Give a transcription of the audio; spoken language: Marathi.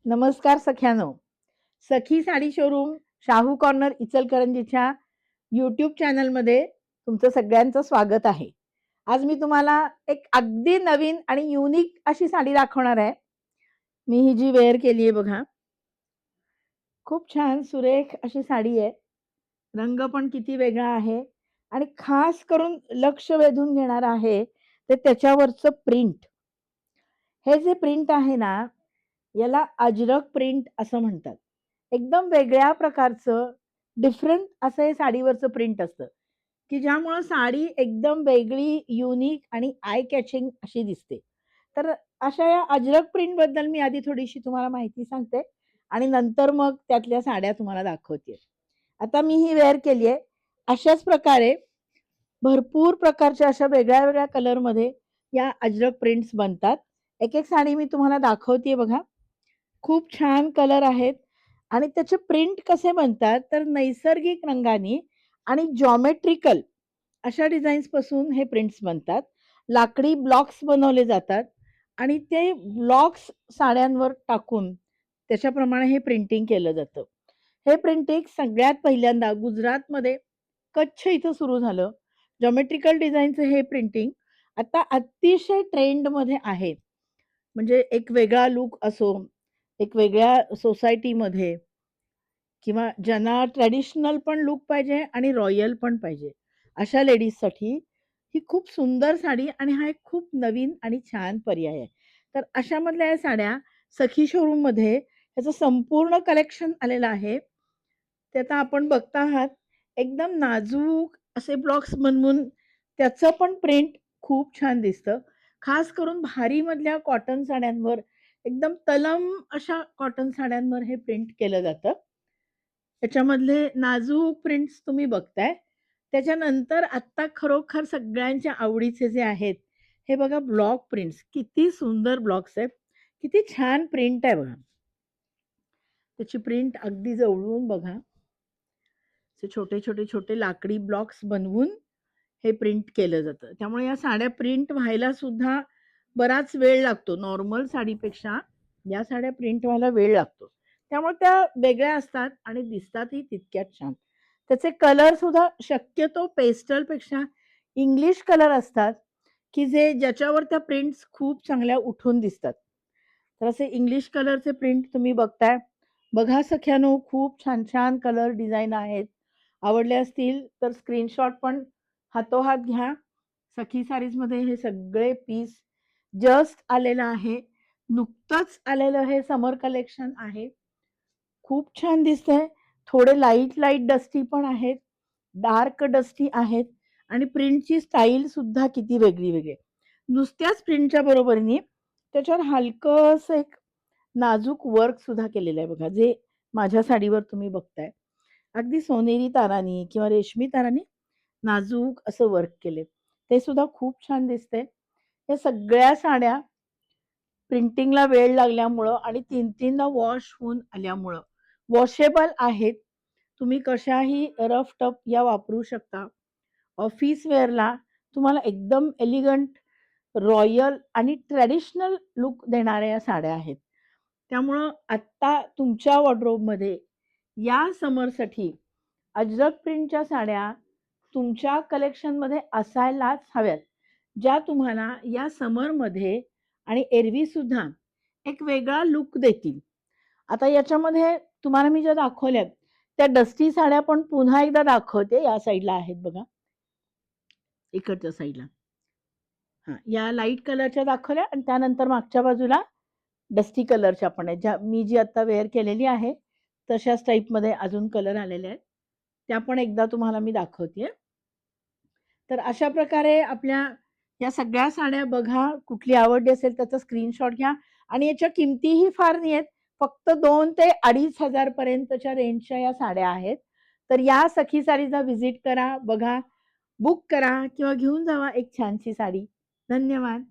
नमस्कार सख्यानो. सखी साडी शोरूम शाहू कॉर्नर इचलकरंजीच्या यूट्यूब चॅनलमध्ये तुमचं सगळ्यांचं स्वागत आहे. आज मी तुम्हाला एक अगदी नवीन आणि युनिक अशी साडी दाखवणार आहे. मी ही जी वेअर केली आहे बघा. खूप छान सुरेख अशी साडी आहे. रंग पण किती वेगळा आहे आणि खास करून लक्ष वेधून घेणार आहे ते त्याच्यावरचं प्रिंट. हे जे प्रिंट आहे ना, याला अजरक प्रिंट असं म्हणतात. एकदम वेगळ्या प्रकारचं डिफरंट असं हे साडीवरचं प्रिंट असतं, की ज्यामुळं साडी एकदम वेगळी, युनिक आणि आय कॅचिंग अशी दिसते. तर अशा या अजरक प्रिंटबद्दल मी आधी थोडीशी तुम्हाला माहिती सांगते आणि नंतर मग त्यातल्या साड्या तुम्हाला दाखवते. आता मी ही वेअर केली आहे. अशाच प्रकारे भरपूर प्रकारच्या अशा वेगळ्या-वेगळ्या कलरमध्ये या अजरक प्रिंट्स बनतात. एक-एक साडी मी तुम्हाला दाखवतेय बघा. खूप छान कलर आहेत आणि त्याचे प्रिंट कसे बनतात तर नैसर्गिक रंगानी आणि जॉमेट्रिकल अशा डिझाईन्स पासून हे प्रिंट्स बनतात. लाकडी ब्लॉक्स बनवले जातात आणि ते ब्लॉक्स साड्यांवर टाकून त्याच्याप्रमाणे हे प्रिंटिंग केलं जातं. हे प्रिंटिंग सगळ्यात पहिल्यांदा गुजरातमध्ये कच्छ इथं सुरू झालं. जॉमेट्रिकल डिझाईनचं हे प्रिंटिंग आता अतिशय ट्रेंडमध्ये आहे. म्हणजे एक वेगळा लूक असो, एक वेगळ्या सोसायटीमध्ये किंवा ज्यांना ट्रेडिशनल पण लूक पाहिजे आणि रॉयल पण पाहिजे, अशा लेडीजसाठी ही खूप सुंदर साडी आणि हा एक खूप नवीन आणि छान पर्याय आहे. तर अशामधल्या या साड्या सखी शोरूममध्ये ह्याचं संपूर्ण कलेक्शन आलेलं आहे. ते आता आपण बघता आहात. एकदम नाजूक असे ब्लॉक्स बनवून त्याचं पण प्रिंट खूप छान दिसतं. खास करून भारीमधल्या कॉटन साड्यांवर एकदम तलम अशा कॉटन साड्यांवर हे प्रिंट केलं जातं. त्याच्यामधले नाजूक प्रिंट्स तुम्ही बघताय. त्याच्यानंतर आत्ता खरोखर सगळ्यांच्या आवडीचे जे आहेत, हे बघा ब्लॉक प्रिंट्स. किती सुंदर ब्लॉक्स आहेत. किती छान प्रिंट आहे बघा. त्याची प्रिंट अगदी जवळून बघा. असे छोटे लाकडी ब्लॉक्स बनवून हे प्रिंट केलं जातं. त्यामुळे या साड्या प्रिंट व्हायला सुद्धा बराच वेळ लागतो. नॉर्मल साडीपेक्षा या साड्या प्रिंट व्हायला वेळ लागतो. त्यामुळे त्या वेगळ्या असतात आणि दिसतातही तितक्याच छान. त्याचे कलर सुद्धा शक्यतो पेस्टलपेक्षा इंग्लिश कलर असतात, की ज्याच्यावर त्या प्रिंट्स खूप चांगल्या उठून दिसतात. तर असे इंग्लिश कलरचे प्रिंट तुम्ही बघताय. बघा सख्यानो, खूप छान कलर डिझाइन आहेत. आवडले असतील तर स्क्रीनशॉट पण हातोहात घ्या. सखी साडीजमध्ये हे सगळे पीस जस्ट आलेलं आहे. नुकतंच आलेलं हे समर कलेक्शन आहे. खूप छान दिसतंय. थोडे लाईट डस्टी पण आहेत. डार्क डस्टी आहेत आणि प्रिंटची स्टाईल सुद्धा किती वेगळी. नुसत्याच प्रिंटच्या बरोबरीने त्याच्यावर हलकंसं एक नाजूक वर्क सुद्धा केलेलं आहे बघा, जे माझ्या साडीवर तुम्ही बघताय. अगदी सोनेरी तारांनी किंवा रेशमी तारांनी नाजूक असं वर्क केलंय. ते सुद्धा खूप छान दिसतंय. या सगळ्या साड्या प्रिंटिंगला वेळ लागल्यामुळं आणि 3-3दा वॉश होऊन आल्यामुळं वॉशेबल आहेत. तुम्ही कशाही रफ टफ या वापरू शकता. ऑफिस वेअरला तुम्हाला एकदम एलिगंट, रॉयल आणि ट्रेडिशनल लूक देणाऱ्या या साड्या आहेत. त्यामुळं आत्ता तुमच्या वॉर्डरोबमध्ये या समरसाठी अजरक प्रिंटच्या साड्या तुमच्या कलेक्शनमध्ये असायलाच हव्यात. ज्या तुम्हाला या समरमध्ये आणि एरवी सुद्धा एक वेगळा लूक देतील. आता याच्यामध्ये तुम्हाला मी ज्या दाखवल्यात, त्या डस्टी साड्या पण पुन्हा एकदा दाखवते. या साइडला आहेत बघा. इकडच्या साइडला. हां, या लाईट कलरच्या दाखवल्या आणि त्यानंतर मागच्या बाजूला डस्टी कलरच्या पण आहेत. मी जी आता वेअर केलेली आहे, तशाच टाइपमध्ये अजून कलर आलेले आहेत. त्या पण एकदा तुम्हाला मी दाखवतेय. तर अशा प्रकारे आपल्या या सगळ्या साड्या बघा. कुठली आवडली असेल त्याचा स्क्रीनशॉट घ्या आणि याच्या किमतीही फार नाही आहेत. फक्त 2 ते 2,500 पर्यंतच्या रेंजच्या या साड्या आहेत. तर या सखी साडीचा व्हिजिट करा, बघा, बुक करा किंवा घेऊन जावा एक छानशी साडी. धन्यवाद.